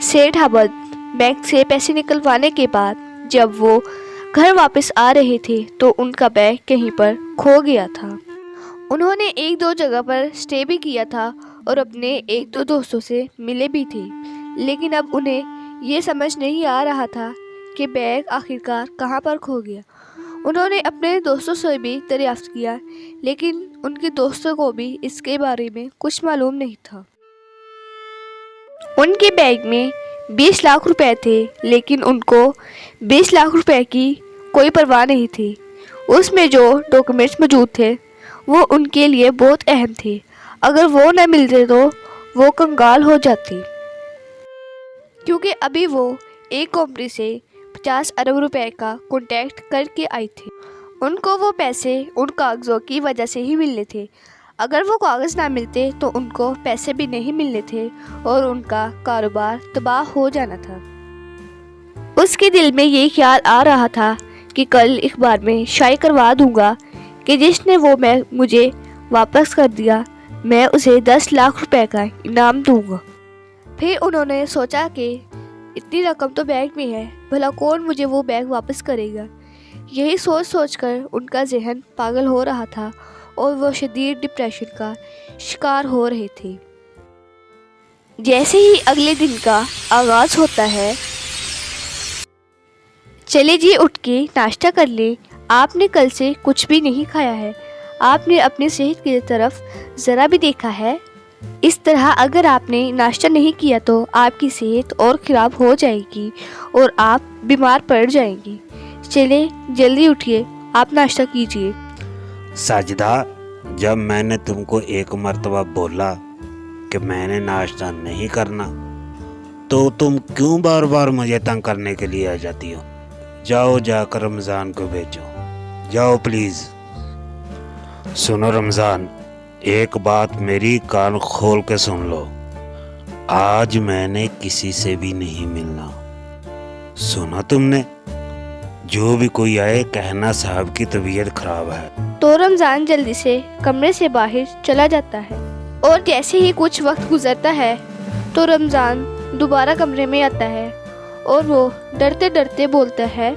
सेठ अहमद बैंक से पैसे निकलवाने के बाद जब वो घर वापस आ रहे थे तो उनका बैग कहीं पर खो गया था। उन्होंने एक दो जगह पर स्टे भी किया था और अपने एक दो दोस्तों से मिले भी थे, लेकिन अब उन्हें ये समझ नहीं आ रहा था कि बैग आखिरकार कहाँ पर खो गया। उन्होंने अपने दोस्तों से भी दरियाफ्त किया, लेकिन उनके दोस्तों को भी इसके बारे में कुछ मालूम नहीं था। उनके बैग में 20 लाख रुपए थे, लेकिन उनको 20 लाख रुपए की कोई परवाह नहीं थी। उसमें जो डॉक्यूमेंट्स मौजूद थे वो उनके लिए बहुत अहम थे। अगर वो न मिलते तो वो कंगाल हो जाती, क्योंकि अभी वो एक कंपनी से 50 अरब रुपए का कॉन्ट्रैक्ट करके आई थी। उनको वो पैसे उन कागज़ों की वजह से ही मिलने थे। अगर वो कागज़ ना मिलते तो उनको पैसे भी नहीं मिलने थे और उनका कारोबार तबाह हो जाना था। उसके दिल में ये ख्याल आ रहा था कि कल अखबार में शाये करवा दूंगा कि जिसने वो बैग मुझे वापस कर दिया मैं उसे 10 लाख रुपए का इनाम दूंगा। फिर उन्होंने सोचा कि इतनी रकम तो बैग में है, भला कौन मुझे वो बैग वापस करेगा। यही सोच सोच कर उनका जहन पागल हो रहा था और वो शदीद डिप्रेशन का शिकार हो रहे थे। जैसे ही अगले दिन का आगाज़ होता है, चले जी उठ के नाश्ता कर ले, आपने कल से कुछ भी नहीं खाया है, आपने अपनी सेहत की तरफ ज़रा भी देखा है। इस तरह अगर आपने नाश्ता नहीं किया तो आपकी सेहत और ख़राब हो जाएगी और आप बीमार पड़ जाएंगी। चले जल्दी उठिए, आप नाश्ता कीजिए। साजिदा, जब मैंने तुमको एक मर्तबा बोला कि मैंने नाश्ता नहीं करना तो तुम क्यों बार बार मुझे तंग करने के लिए आ जाती हो? जाओ जाकर रमज़ान को भेजो, जाओ प्लीज़। सुनो रमज़ान, एक बात मेरी कान खोल के सुन लो, आज मैंने किसी से भी नहीं मिलना। सुना तुमने? जो भी कोई आए कहना साहब की तबीयत खराब है। तो रमज़ान जल्दी से कमरे से बाहर चला जाता है और जैसे ही कुछ वक्त गुजरता है तो रमज़ान दोबारा कमरे में आता है और वो डरते डरते बोलता है,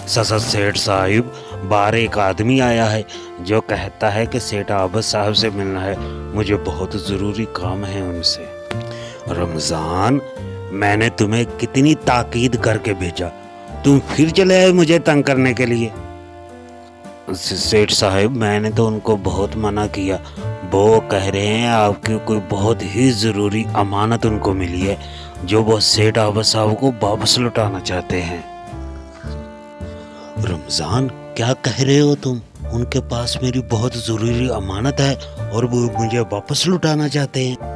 ससद सेठ साहिब, बाहर एक आदमी आया है जो कहता है कि सेठ आबद साहब से मिलना है, मुझे बहुत ज़रूरी काम है उनसे। रमज़ान, मैंने तुम्हें कितनी ताकीद करके भेजा, तुम फिर चले आए मुझे तंग करने के लिए। सेठ साहब, मैंने तो उनको बहुत मना किया, वो कह रहे हैं आपकी कोई बहुत ही ज़रूरी अमानत उनको मिली है जो वो सेठ आबद साहब को वापस लौटाना चाहते हैं। रमज़ान, क्या कह रहे हो तुम? उनके पास मेरी बहुत ज़रूरी अमानत है और वो मुझे वापस लौटाना चाहते हैं।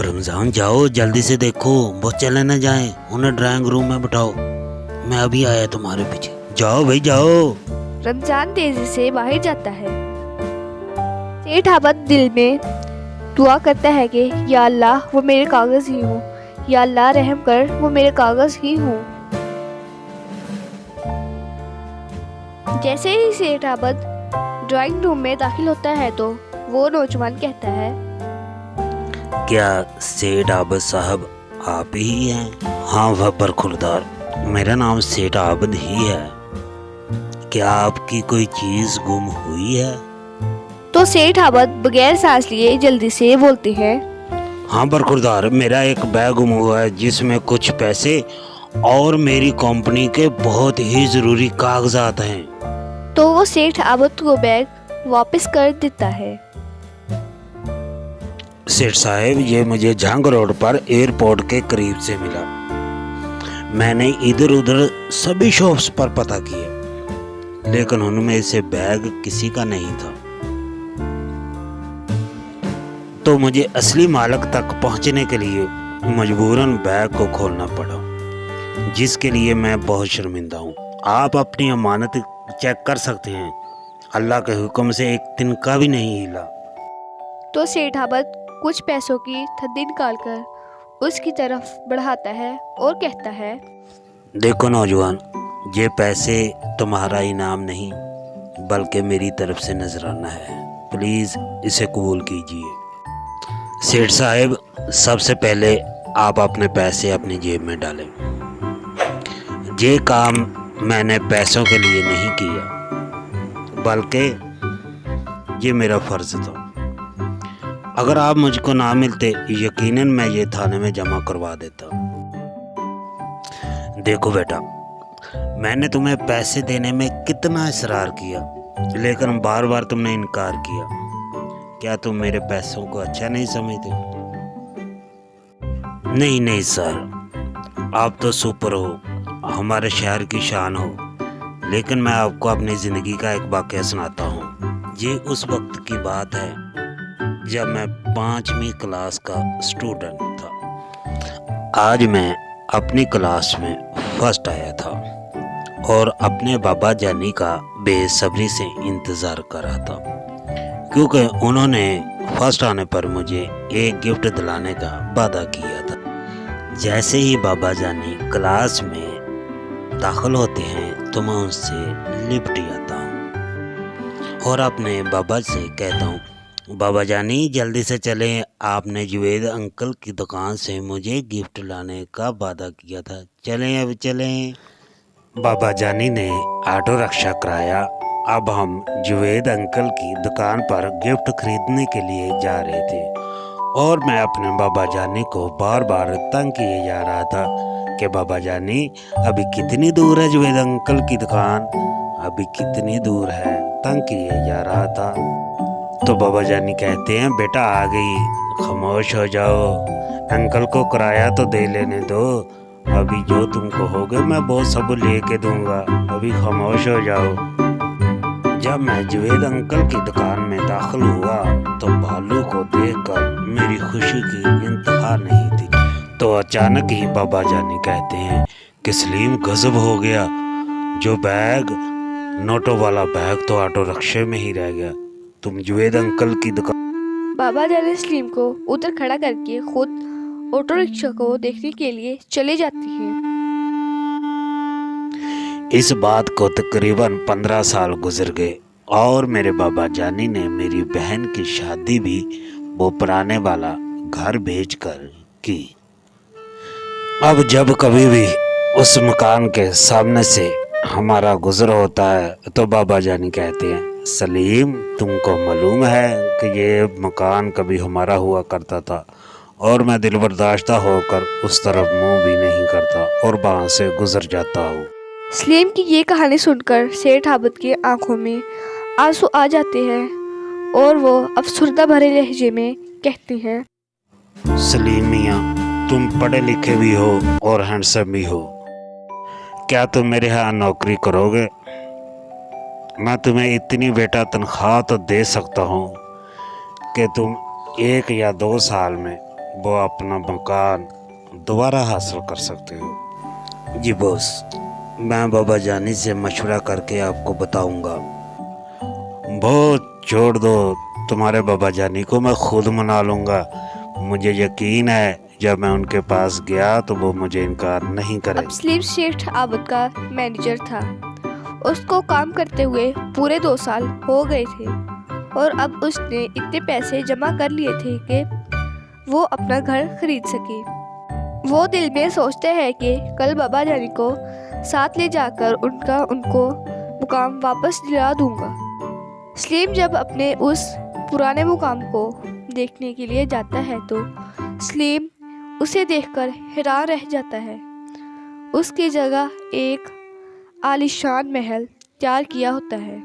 रमज़ान, जाओ जल्दी से देखो वो चले न जाएं, उन्हें ड्राइंग रूम में बिठाओ, मैं अभी आया तुम्हारे पीछे। जाओ भाई जाओ। रमज़ान तेजी से बाहर जाता है। सेठ आबद दिल में दुआ करता है कि या अल्लाह वो मेरे कागज़ ही हों, या अल्लाह रहम कर वो मेरे कागज़ ही हों। जैसे ही सेठ आबद ड्राइंग रूम में दाखिल होता है तो वो नौजवान कहता है, क्या सेठ आबद साहब आप ही हैं? हाँ वह बरखुरदार, मेरा नाम सेठ आबद ही है। क्या आपकी कोई चीज़ गुम हुई है? तो सेठ आबद बगैर सांस लिए जल्दी से बोलते हैं, हाँ बरखुरदार, मेरा एक बैग गुम हुआ है जिसमें कुछ पैसे और मेरी कंपनी के बहुत ही ज़रूरी कागजात हैं। तो वो सेठ आबद को बैग वापस कर देता है। सेठ साहब, ये मुझे झांग रोड पर एयरपोर्ट के करीब से मिला। मैंने इधर उधर सभी शॉप्स पर पता किया, लेकिन उनमें से बैग किसी का नहीं था। तो मुझे असली मालिक तक पहुंचने के लिए मजबूरन बैग को खोलना पड़ा, जिसके लिए मैं बहुत शर्मिंदा हूँ। आप अपनी अमानत चेक कर सकते हैं, अल्लाह के हुक्म से एक तिनका भी नहीं हिला। तो सेठ आबद कुछ पैसों की थैली निकालकर उसकी तरफ बढ़ाता है और कहता है, देखो नौजवान, ये पैसे तुम्हारा इनाम नहीं बल्कि मेरी तरफ से नजराना है, प्लीज़ इसे कबूल कीजिए। सेठ साहब, सबसे पहले आप अपने पैसे अपनी जेब में डालें। ये काम मैंने पैसों के लिए नहीं किया, बल्कि ये मेरा फ़र्ज़ था। अगर आप मुझको ना मिलते, यकीनन मैं ये थाने में जमा करवा देता। देखो बेटा, मैंने तुम्हें पैसे देने में कितना इसरार किया, लेकिन बार बार तुमने इनकार किया। क्या तुम मेरे पैसों को अच्छा नहीं समझते? नहीं नहीं सर, आप तो सुपर हो, हमारे शहर की शान हो। लेकिन मैं आपको अपनी ज़िंदगी का एक वाक़या सुनाता हूँ। ये उस वक्त की बात है जब मैं 5वीं क्लास का स्टूडेंट था। आज मैं अपनी क्लास में फर्स्ट आया था और अपने बाबा जानी का बेसब्री से इंतज़ार कर रहा था, क्योंकि उन्होंने फर्स्ट आने पर मुझे एक गिफ्ट दिलाने का वादा किया था। जैसे ही बाबा जानी क्लास में दाखिल होते हैं तो मैं उनसे लिपट जाता हूँ और अपने बाबा से कहता हूँ, बाबा जानी जल्दी से चलें, आपने जुवेद अंकल की दुकान से मुझे गिफ्ट लाने का वादा किया था, चलें अब चलें। बाबा जानी ने ऑटो रिक्शा कराया। अब हम जुवेद अंकल की दुकान पर गिफ्ट खरीदने के लिए जा रहे थे और मैं अपने बाबा जानी को बार बार तंग किए जा रहा था कि बाबा जानी अभी कितनी दूर है जुवेद अंकल की दुकान, अभी कितनी दूर है, तंग किए जा रहा था। तो बाबा जानी कहते हैं, बेटा आ गई, खामोश हो जाओ, अंकल को किराया तो दे लेने दो, अभी जो तुमको होगा मैं वो सब लेके दूंगा, अभी खामोश हो जाओ। जब मैं जुवेद अंकल की दुकान में दाखिल हुआ तो भालू को देखकर मेरी खुशी की इंतहा नहीं थी। तो अचानक ही बाबा जानी कहते हैं कि सलीम गजब हो गया, जो बैग, नोटों वाला बैग तो ऑटो रिक्शे में ही रह गया, तुम जुवेद अंकल की दुकान। बाबा जानी सलीम को उधर खड़ा करके खुद ऑटो रिक्शा को देखने के लिए चले जाती हैं। इस बात को तकरीबन 15 साल गुजर गए और मेरे बाबा जानी ने मेरी बहन की शादी भी वो पुराने वाला घर भेजकर की। अब जब कभी भी उस मकान के सामने से हमारा गुजर होता है तो बाबा जानी कहते हैं, सलीम तुमको मालूम है कि ये मकान कभी हमारा हुआ करता था, और मैं दिल बर्दाश्ता होकर उस तरफ मुंह भी नहीं करता और वहाँ से गुजर जाता हूँ। सलीम की ये कहानी सुनकर सेठ आबद की आंखों में आंसू आ जाते हैं और वो अफसरदा भरे लहजे में कहते हैं, सलीम मियाँ, तुम पढ़े लिखे भी हो और हैंडसम भी हो, क्या तुम मेरे यहाँ नौकरी करोगे? मैं तुम्हें इतनी बेटा तनख्वाह तो दे सकता हूँ कि तुम 1 या 2 साल में वो अपना मकान दोबारा हासिल कर सकते हो। जी बॉस, मैं बाबा जानी से मशवरा करके आपको बताऊंगा। वो छोड़ दो, तुम्हारे बाबा जानी को मैं खुद मना लूँगा। मुझे यकीन है जब मैं उनके पास गया तो वो मुझे इनकार नहीं करे। अब सलीम सेठ आबद का मैनेजर था। उसको काम करते हुए पूरे 2 साल हो गए थे और अब उसने इतने पैसे जमा कर लिए थे कि वो अपना घर खरीद सके। वो दिल में सोचते हैं कि कल बाबा जानी को साथ ले जाकर उनको मुकाम वापस दिला दूंगा। सलीम जब अपने उस पुराने मुकाम को देखने के लिए जाता है तो सलीम उसे देखकर हैरान रह जाता है। उसकी जगह एक आलीशान महल तैयार किया होता है।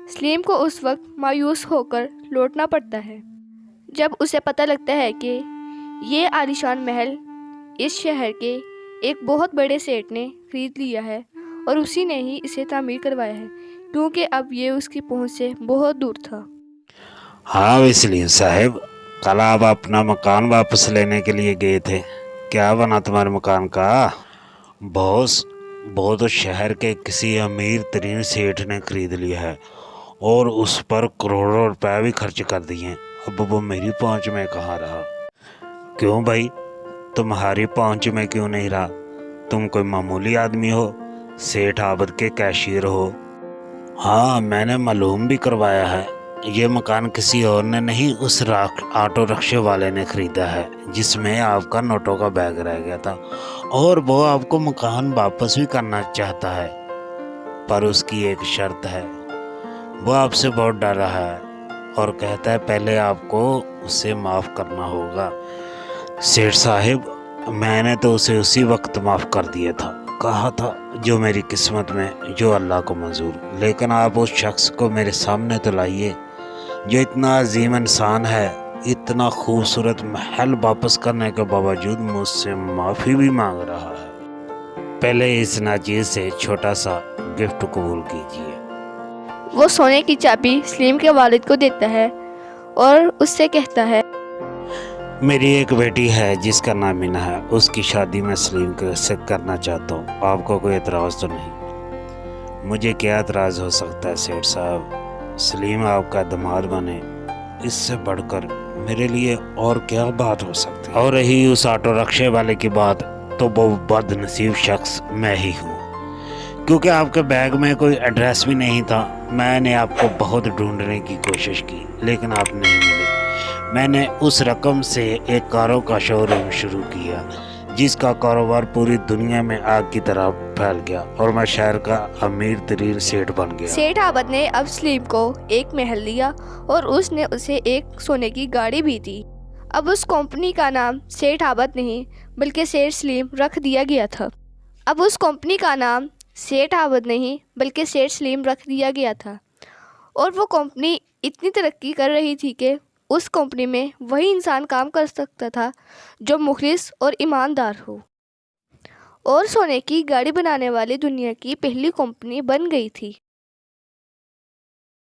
सलीम को उस वक्त मायूस होकर लौटना पड़ता है जब उसे पता लगता है कि ये आलीशान महल इस शहर के एक बहुत बड़े सेठ ने खरीद लिया है और उसी ने ही इसे तामीर करवाया है, क्योंकि अब ये उसकी पहुंच से बहुत दूर था। हाँ सलीम साहब, कल आप अपना मकान वापस लेने के लिए गए थे, क्या बना तुम्हारे मकान का? बॉस, वो तो शहर के किसी अमीर तरीन सेठ ने खरीद लिया है और उस पर करोड़ों रुपए भी खर्च कर दिए। अब वो मेरी पहुंच में कहाँ रहा? क्यों भाई, तुम्हारी पहुंच में क्यों नहीं रहा? तुम कोई मामूली आदमी हो, सेठ आबद के कैशियर हो। हाँ, मैंने मालूम भी करवाया है یہ مکان کسی اور نے نہیں اس آٹو رکشے والے نے خریدا ہے جس میں آپ کا نوٹوں کا بیگ رہ گیا تھا، اور وہ آپ کو مکان واپس بھی کرنا چاہتا ہے، پر اس کی ایک شرط ہے۔ وہ آپ سے بہت ڈر رہا ہے اور کہتا ہے پہلے آپ کو اسے معاف کرنا ہوگا۔ سیٹھ صاحب، میں نے تو اسے اسی وقت معاف کر دیا تھا، کہا تھا جو میری قسمت میں، جو اللہ کو منظور، لیکن آپ اس شخص کو میرے سامنے تو لائیے جو اتنا عظیم انسان ہے، اتنا خوبصورت محل واپس کرنے کے باوجود مجھ سے معافی بھی مانگ رہا ہے۔ پہلے اس ناچیز سے چھوٹا سا گفٹ قبول کیجیے۔ وہ سونے کی چابی سلیم کے والد کو دیتا ہے اور اس سے کہتا ہے، میری ایک بیٹی ہے جس کا نام مینا ہے، اس کی شادی میں سلیم سے کرنا چاہتا ہوں، آپ کو کوئی اعتراض تو نہیں؟ مجھے کیا اعتراض ہو سکتا ہے سیٹھ صاحب، سلیم آپ کا داماد بنے، اس سے بڑھ کر میرے لیے اور کیا بات ہو سکتی ہے؟ اور رہی اس آٹو رکشے والے کی بات، تو وہ بد نصیب شخص میں ہی ہوں، کیونکہ آپ کے بیگ میں کوئی ایڈریس بھی نہیں تھا۔ میں نے آپ کو بہت ڈھونڈنے کی کوشش کی لیکن آپ نہیں ملے۔ میں نے اس رقم سے ایک کاروں کا شو روم شروع کیا جس کا کاروبار پوری دنیا میں آگ کی طرح پھیل گیا اور میں شہر کا امیر ترین سیٹھ بن گیا۔ سیٹھ عابد نے اب سلیم کو ایک محل دیا اور اس نے اسے ایک سونے کی گاڑی بھی دی۔ اب اس کمپنی کا نام سیٹھ عابد نہیں بلکہ سیٹھ سلیم رکھ دیا گیا تھا۔ اب اس کمپنی کا نام سیٹھ عابد نہیں بلکہ سیٹھ سلیم رکھ دیا گیا تھا، اور وہ کمپنی اتنی ترقی کر رہی تھی کہ اس کمپنی میں وہی انسان کام کر سکتا تھا جو مخلص اور ایماندار ہو، اور سونے کی گاڑی بنانے والی دنیا کی پہلی کمپنی بن گئی تھی۔